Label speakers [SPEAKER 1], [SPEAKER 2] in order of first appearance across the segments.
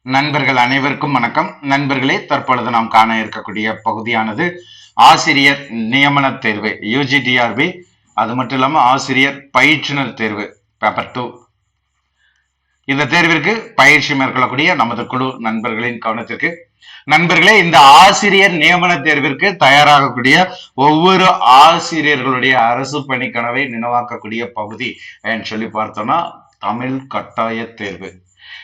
[SPEAKER 1] நண்பர்கள் அனைவருக்கும் வணக்கம். நண்பர்களே, தற்பொழுது நாம் காண இருக்கக்கூடிய பகுதியானது ஆசிரியர் நியமன தேர்வு UGTRB, அது மட்டும் இல்லாம ஆசிரியர் பயிற்றுனர் தேர்வு பேப்பர் 2. இந்த தேர்விற்கு பயிற்சி மேற்கொள்ளக்கூடிய நமது குழு நண்பர்களின் கவனத்திற்கு, நண்பர்களே, இந்த ஆசிரியர் நியமன தேர்விற்கு தயாராகக்கூடிய ஒவ்வொரு ஆசிரியர்களுடைய அரசு பணி கனவை நினைவாக்கக்கூடிய பகுதி சொல்லி பார்த்தோம்னா தமிழ் கட்டாய தேர்வு.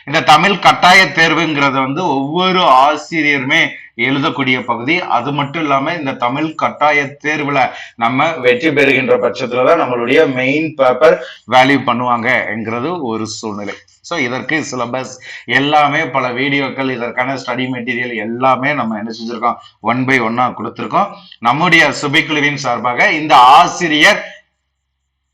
[SPEAKER 1] இந்த தமிழ் கட்டாய தேர்வுங்கிறத ஒவ்வொரு ஆசிரியருமே எழுதக்கூடிய பகுதி. அது மட்டும் இல்லாம இந்த தமிழ் கட்டாய தேர்வுல நம்ம வெற்றி பெறுகின்ற பட்சத்துலதான் நம்மளுடைய மெயின் பேப்பர் வேல்யூ பண்ணுவாங்கங்கிறது ஒரு சூழ்நிலை. ஸோ இதற்கு சிலபஸ் எல்லாமே பல வீடியோக்கள், இதற்கான ஸ்டடி மெட்டீரியல் எல்லாமே நம்ம என்ன செஞ்சிருக்கோம், 1 by 1 கொடுத்திருக்கோம். நம்முடைய சுபிக்குழுவின் சார்பாக இந்த ஆசிரியர்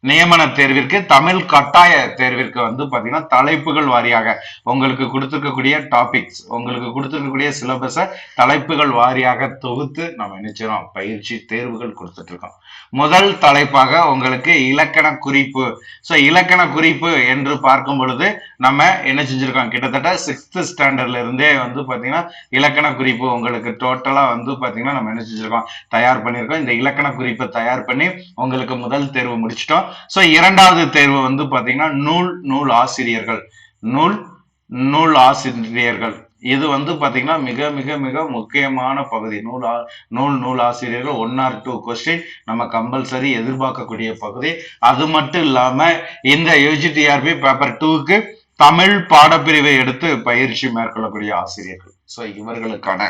[SPEAKER 1] நியமன தேர்விற்கு தமிழ் கட்டாய தேர்விற்கு பாத்தீங்கன்னா தலைப்புகள் வாரியாக உங்களுக்கு கொடுத்திருக்கக்கூடிய டாபிக்ஸ், உங்களுக்கு கொடுத்திருக்கக்கூடிய சிலபஸ தலைப்புகள் வாரியாக தொகுத்து நம்ம நினைச்சிரோம் பயிற்சி தேர்வுகள் கொடுத்துட்டு இருக்கோம். முதல் தலைப்பாக உங்களுக்கு இலக்கண குறிப்பு. ஸோ இலக்கண குறிப்பு என்று பார்க்கும் பொழுது நம்ம என்ன செஞ்சிருக்கோம், கிட்டத்தட்ட 6th ஸ்டாண்டர்ட்ல இருந்தே பாத்தீங்கன்னா இலக்கண குறிப்பு உங்களுக்கு டோட்டலா பாத்தீங்கன்னா நம்ம என்ன செஞ்சிருக்கோம், தயார் பண்ணியிருக்கோம். இந்த இலக்கண குறிப்பை தயார் பண்ணி உங்களுக்கு முதல் தேர்வு முடிச்சிட்டோம். சோ இரண்டாவது தேர்வு பாத்தீங்கன்னா நூல் ஆசிரியர்கள். நூல் ஆசிரியர்கள் இது பாத்தீங்கன்னா மிக மிக மிக முக்கியமான பகுதி. நூல் ஆசிரியர்கள் 1 or 2 கொஸ்டின் நம்ம கம்பல்சரி எதிர்பார்க்கக்கூடிய பகுதி. அது மட்டும் இல்லாம இந்த UGTRB பேப்பர் 2க்கு தமிழ் பாடப்பிரிவை எடுத்து பயிற்சி மேற்கொள்ளக்கூடிய ஆசிரியர்கள். சோ இவர்களுக்கான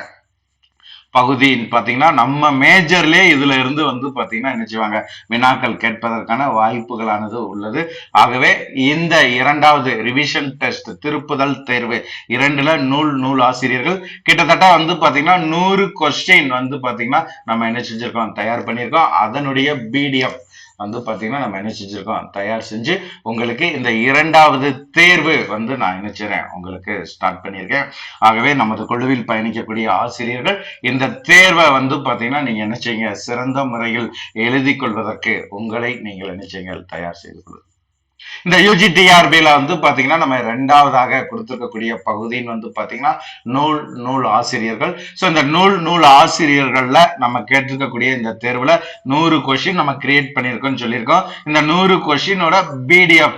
[SPEAKER 1] பகுதின்னு பாத்தீங்கன்னா நம்ம மேஜர்லயே இதுல இருந்து பாத்தீங்கன்னா என்ன செய்வாங்க, வினாக்கள் கேட்பதற்கான வாய்ப்புகளானது உள்ளது. ஆகவே இந்த இரண்டாவது ரிவிஷன் டெஸ்ட் திருப்புதல் தேர்வு 2ல நூல் ஆசிரியர்கள் கிட்டத்தட்ட பாத்தீங்கன்னா 100 கொஸ்டின் பாத்தீங்கன்னா நம்ம என்ன செஞ்சிருக்கோம், தயார் பண்ணியிருக்கோம். அதனுடைய PDF பாத்தீங்கன்னா நம்ம என்ன செஞ்சிருக்கோம், தயார் செஞ்சு உங்களுக்கு இந்த இரண்டாவது தேர்வு நான் என்ன செய்றேன், உங்களுக்கு ஸ்டார்ட் பண்ணியிருக்கேன். ஆகவே நமது குழுவில் பயணிக்கக்கூடிய ஆசிரியர்கள் இந்த தேர்வை பாத்தீங்கன்னா நீங்க என்ன செய்யுங்க, சிறந்த முறையில் எழுதி கொள்வதற்கு உங்களை நீங்கள் என்ன செய்யுங்க, தயார் செய்து கொள்ளுங்கள். இந்த UGTRBல பாத்தீங்கன்னா நம்ம இரண்டாவதாக கொடுத்திருக்கக்கூடிய பகுதின்னு பாத்தீங்கன்னா நூல் ஆசிரியர்கள். சோ இந்த நூல் ஆசிரியர்கள்ல நம்ம கேட்டிருக்கக்கூடிய இந்த தேர்வுல 100 கொஸ்டின் நம்ம கிரியேட் பண்ணிருக்கோம்னு சொல்லியிருக்கோம். இந்த 100 கொஸ்டினோட PDF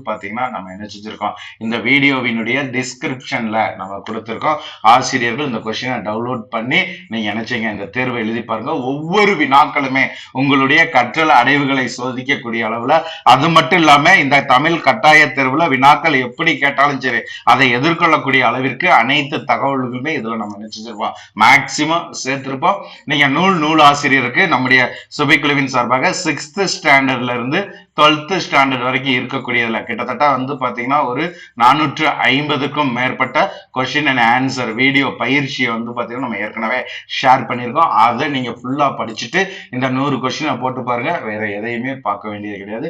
[SPEAKER 1] பாத்தீங்கன்னா நம்ம என்ன செஞ்சிருக்கோம், இந்த வீடியோவினுடைய டிஸ்கிரிப்ஷன்ல நம்ம கொடுத்திருக்கோம். ஆசிரியர்கள் இந்த கொஸ்டினை டவுன்லோட் பண்ணி நீங்க என்ன செய்யுங்க, இந்த தேர்வை எழுதி பாருங்க. ஒவ்வொரு வினாக்களுமே உங்களுடைய கற்றல் அடைவுகளை சோதிக்கக்கூடிய அளவுல, அது மட்டும் இல்லாம இந்த தமிழ் கட்டாய தேர்வுல வினாக்கள் எப்படி கேட்டாலும் சரி அதை எதிர்கொள்ளக்கூடிய அளவிற்கு அனைத்து தகவல்களுமே இதுல நம்ம நினைச்சிருப்போம், மேக்சிமம் சேர்த்திருப்போம். நீங்க நூல் ஆசிரியருக்கு நம்முடைய சுபைக்குழுவின் சார்பாக 6th ஸ்டாண்டர்ட்ல இருந்து 12th ஸ்டாண்டர்ட் வரைக்கும் இருக்கக்கூடியதுல கிட்டத்தட்ட பாத்தீங்கன்னா ஒரு 450க்கும் மேற்பட்ட கொஸ்டின் அண்ட் ஆன்சர் வீடியோ பயிற்சியை பாத்தீங்கன்னா நம்ம ஏற்கனவே ஷேர் பண்ணியிருக்கோம். அதை நீங்க ஃபுல்லா படிச்சுட்டு இந்த 100 கொஸ்டினை போட்டு பாருங்க. வேற எதையுமே பார்க்க வேண்டியது கிடையாது.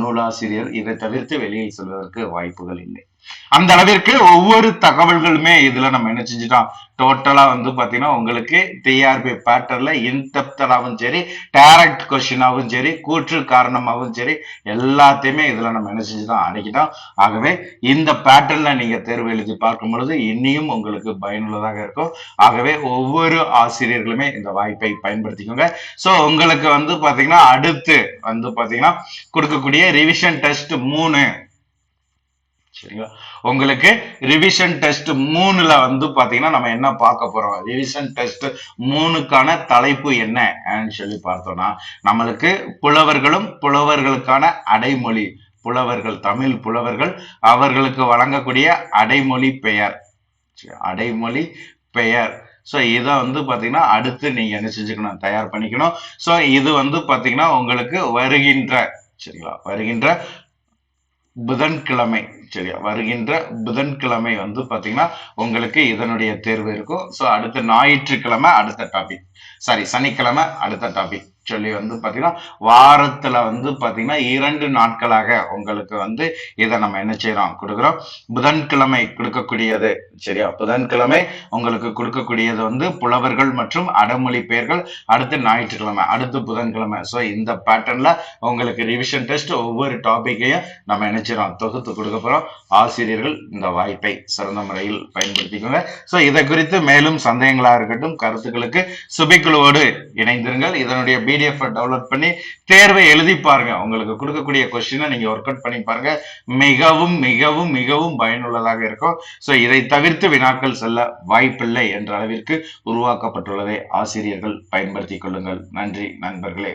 [SPEAKER 1] நூலாசிரியர் இதை தவிர்த்து வெளியே செல்வதற்கு வாய்ப்புகள் இல்லை. அந்த அளவிற்கு ஒவ்வொரு தகவல்களுமே இதுல நம்ம என்ன செஞ்சுட்டோம், டோட்டலா பாத்தீங்கன்னா உங்களுக்கு டிஆர்பி பேட்டர்ல இன்டெப்தராகவும் சரி, டைரக்ட் கொஸ்டினாவும் சரி, கூற்று காரணமாகவும் சரி, எல்லாத்தையுமே இதுல நம்ம என்ன செஞ்சுட்டோம், அடக்கிட்டோம். ஆகவே இந்த பேட்டர்ல நீங்க தேர்வு எழுதி பார்க்கும் பொழுது இன்னியும் உங்களுக்கு பயனுள்ளதாக இருக்கும். ஆகவே ஒவ்வொரு ஆசிரியர்களுமே இந்த வாய்ப்பை பயன்படுத்திக்கோங்க. சோ உங்களுக்கு பாத்தீங்கன்னா அடுத்து பாத்தீங்கன்னா கொடுக்கக்கூடிய ரிவிஷன் டெஸ்ட் 3, சரிங்களா, உங்களுக்கு ரிவிஷன் டெஸ்ட் 3ல பாத்தீங்கன்னா நம்ம என்ன பார்க்க போறோம், ரிவிஷன் டெஸ்ட் 3க்கான தலைப்பு என்ன சொல்லி பார்த்தோம்னா, நம்மளுக்கு புலவர்களும் புலவர்களுக்கான அடைமொழி, புலவர்கள் தமிழ் புலவர்கள் அவர்களுக்கு வழங்கக்கூடிய அடைமொழி பெயர். சோ இதை பாத்தீங்கன்னா அடுத்து நீங்க என்ன செஞ்சுக்கணும், தயார் பண்ணிக்கணும். சோ இது பாத்தீங்கன்னா உங்களுக்கு வருகின்ற புதன்கிழமை, சரியா, வருகின்ற புதன்கிழமை பாத்தீங்கன்னா உங்களுக்கு இதனுடைய தேர்வு இருக்கும். சோ அடுத்த ஞாயிற்றுக்கிழமை அடுத்த டாபிக், சனிக்கிழமை அடுத்த டாபிக் சொல்லி பாத்தீங்கன்னா வாரத்துல பாத்தீங்கன்னா 2 நாட்களாக உங்களுக்கு இதை நம்ம என்ன செய்யறோம், கொடுக்குறோம். புதன்கிழமை கொடுக்கக்கூடியது, சரியா, புதன்கிழமை உங்களுக்கு கொடுக்கக்கூடியது புலவர்கள் மற்றும் அடைமொழி பெயர்கள். அடுத்து ஞாயிற்றுக்கிழமை, அடுத்து புதன்கிழமை. சோ இந்த பேட்டர்ன்ல உங்களுக்கு ரிவிஷன் டெஸ்ட் ஒவ்வொரு டாபிக்கையும் நம்ம என்ன செய்யறோம், தொகுத்து கொடுக்க போறோம். ஆசிரியர்கள் இந்த வாய்ப்பை சிறந்த முறையில் பயன்படுத்திக்கோங்க. ஸோ இதை குறித்து மேலும் சந்தேகங்களா இருக்கட்டும், கருத்துக்களுக்கு சுபிக்குழுவோடு இணைந்திருங்கள். இதனுடைய PDF டவுன்லோட் பண்ணி தேர்வை எழுதி பாருங்க. உங்களுக்கு கொடுக்கக்கூடிய கொஸ்டினை நீங்க ஒர்க் அவுட் பண்ணி பாருங்க. மிகவும் மிகவும் மிகவும் பயனுள்ளதாக இருக்கும். ஸோ இதை தவிர்த்து வினாக்கள் செல்ல வாய்ப்பில்லை என்ற அளவிற்கு உருவாக்கப்பட்டுள்ளதை ஆசிரியர்கள் பயன்படுத்திக் கொள்ளுங்கள். நன்றி நண்பர்களே.